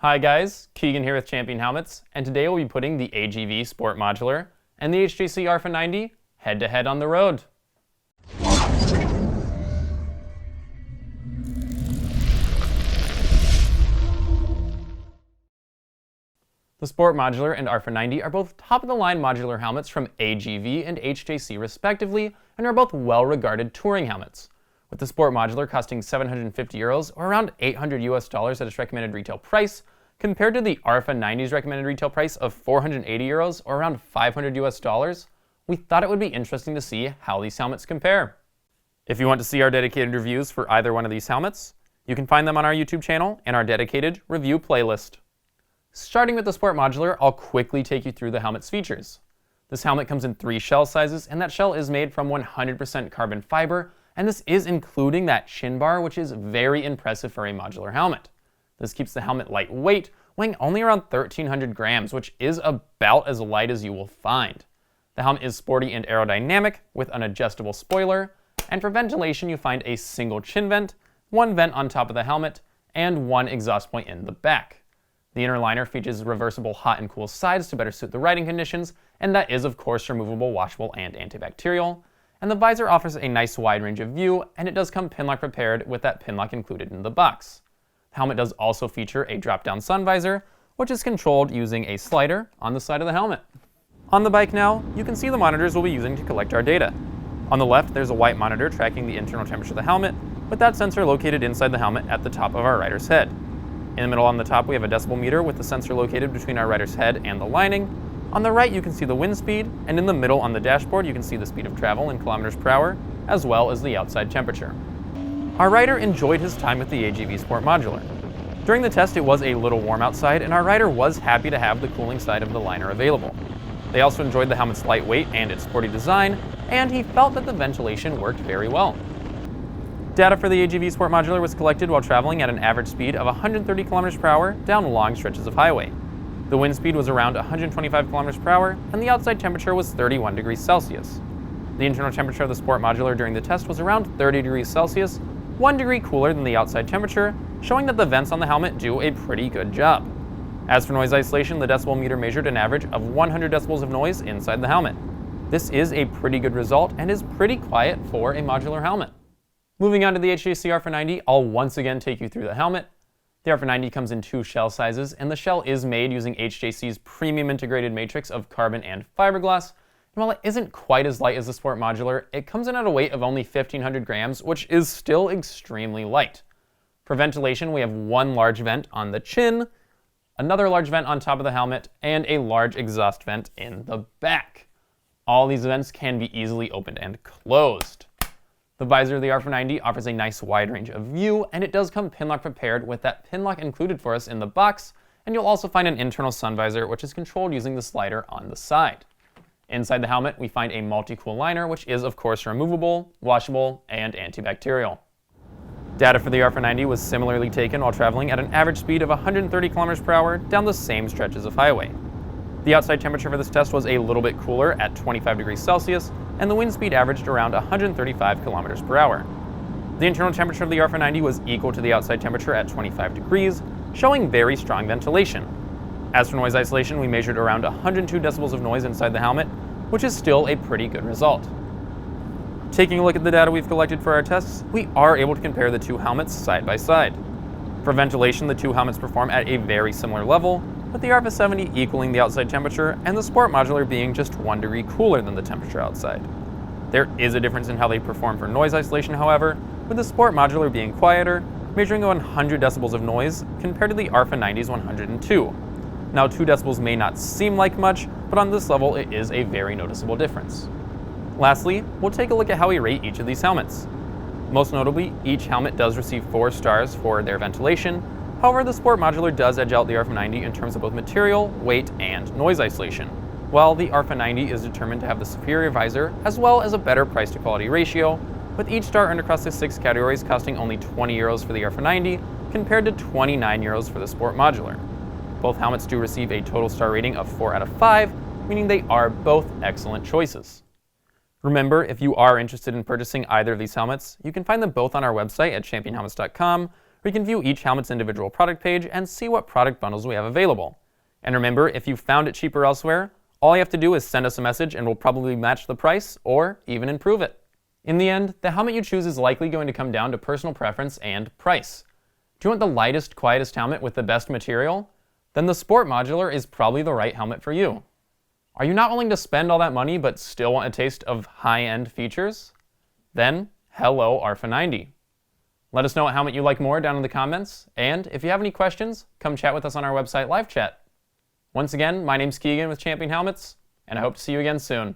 Hi guys, Keegan here with Champion Helmets, and today we'll be putting the AGV Sportmodular and the HJC RPHA 90 head-to-head on the road. The Sportmodular and RPHA 90 are both top-of-the-line modular helmets from AGV and HJC respectively, and are both well-regarded touring helmets, with the Sportmodular costing €750 or around $800 at its recommended retail price, compared to the RPHA 90's recommended retail price of €480 or around $500. We thought it would be interesting to see how these helmets compare. If you want to see our dedicated reviews for either one of these helmets, you can find them on our YouTube channel and our dedicated review playlist. Starting with the Sportmodular, I'll quickly take you through the helmet's features. This helmet comes in 3 shell sizes, and that shell is made from 100% carbon fiber, and this is including that chin bar, which is very impressive for a modular helmet. This keeps the helmet lightweight, weighing only around 1,300 grams, which is about as light as you will find. The helmet is sporty and aerodynamic, with an adjustable spoiler, and for ventilation you find a single chin vent, 1 vent on top of the helmet, and 1 exhaust point in the back. The inner liner features reversible hot and cool sides to better suit the riding conditions, and that is of course removable, washable, and antibacterial. And the visor offers a nice wide range of view, and it does come pinlock prepared with that pinlock included in the box. The helmet does also feature a drop-down sun visor, which is controlled using a slider on the side of the helmet. On the bike now, you can see the monitors we'll be using to collect our data. On the left, there's a white monitor tracking the internal temperature of the helmet, with that sensor located inside the helmet at the top of our rider's head. In the middle on the top, we have a decibel meter with the sensor located between our rider's head and the lining. On the right, you can see the wind speed, and in the middle on the dashboard, you can see the speed of travel in kilometers per hour, as well as the outside temperature. Our rider enjoyed his time with the AGV Sportmodular. During the test, it was a little warm outside, and our rider was happy to have the cooling side of the liner available. They also enjoyed the helmet's lightweight and its sporty design, and he felt that the ventilation worked very well. Data for the AGV Sportmodular was collected while traveling at an average speed of 130 km per hour down long stretches of highway. The wind speed was around 125 km per hour, and the outside temperature was 31 degrees Celsius. The internal temperature of the Sportmodular during the test was around 30 degrees Celsius, 1 degree cooler than the outside temperature, showing that the vents on the helmet do a pretty good job. As for noise isolation, the decibel meter measured an average of 100 decibels of noise inside the helmet. This is a pretty good result and is pretty quiet for a modular helmet. Moving on to the HJC RPHA 90, I'll once again take you through the helmet. The RPHA 90 comes in 2 shell sizes, and the shell is made using HJC's premium integrated matrix of carbon and fiberglass. And while it isn't quite as light as the Sportmodular, it comes in at a weight of only 1,500 grams, which is still extremely light. For ventilation, we have 1 large vent on the chin, another large vent on top of the helmet, and a large exhaust vent in the back. All these vents can be easily opened and closed. The visor of the RPHA 90 offers a nice wide range of view, and it does come pinlock prepared with that pinlock included for us in the box, and you'll also find an internal sun visor which is controlled using the slider on the side. Inside the helmet, we find a multi-cool liner, which is of course removable, washable, and antibacterial. Data for the RPHA 90 was similarly taken while traveling at an average speed of 130 km per hour down the same stretches of highway. The outside temperature for this test was a little bit cooler at 25 degrees Celsius, and the wind speed averaged around 135 kilometers per hour. The internal temperature of the RPHA 90 was equal to the outside temperature at 25 degrees, showing very strong ventilation. As for noise isolation, we measured around 102 decibels of noise inside the helmet, which is still a pretty good result. Taking a look at the data we've collected for our tests, we are able to compare the 2 helmets side by side. For ventilation, the 2 helmets perform at a very similar level, with the RPHA 70 equaling the outside temperature and the Sportmodular being just 1 degree cooler than the temperature outside. There is a difference in how they perform for noise isolation, however, with the Sportmodular being quieter, measuring 100 decibels of noise compared to the RPHA 90's 102. Now 2 decibels may not seem like much, but on this level it is a very noticeable difference. Lastly, we'll take a look at how we rate each of these helmets. Most notably, each helmet does receive 4 stars for their ventilation. However, the Sportmodular does edge out the RPHA 90 in terms of both material, weight, and noise isolation, while the RPHA 90 is determined to have the superior visor as well as a better price to quality ratio, with each star earned across the 6 categories costing only €20 for the RPHA 90 compared to €29 for the Sportmodular. Both helmets do receive a total star rating of 4 out of 5, meaning they are both excellent choices. Remember, if you are interested in purchasing either of these helmets, you can find them both on our website at championhelmets.com, where you can view each helmet's individual product page and see what product bundles we have available. And remember, if you found it cheaper elsewhere, all you have to do is send us a message and we'll probably match the price or even improve it. In the end, the helmet you choose is likely going to come down to personal preference and price. Do you want the lightest, quietest helmet with the best material? Then the Sport Modular is probably the right helmet for you. Are you not willing to spend all that money but still want a taste of high-end features? Then, hello RPHA 90. Let us know what helmet you like more down in the comments, and if you have any questions, come chat with us on our website live chat. Once again, my name's Keegan with Champion Helmets, and I hope to see you again soon.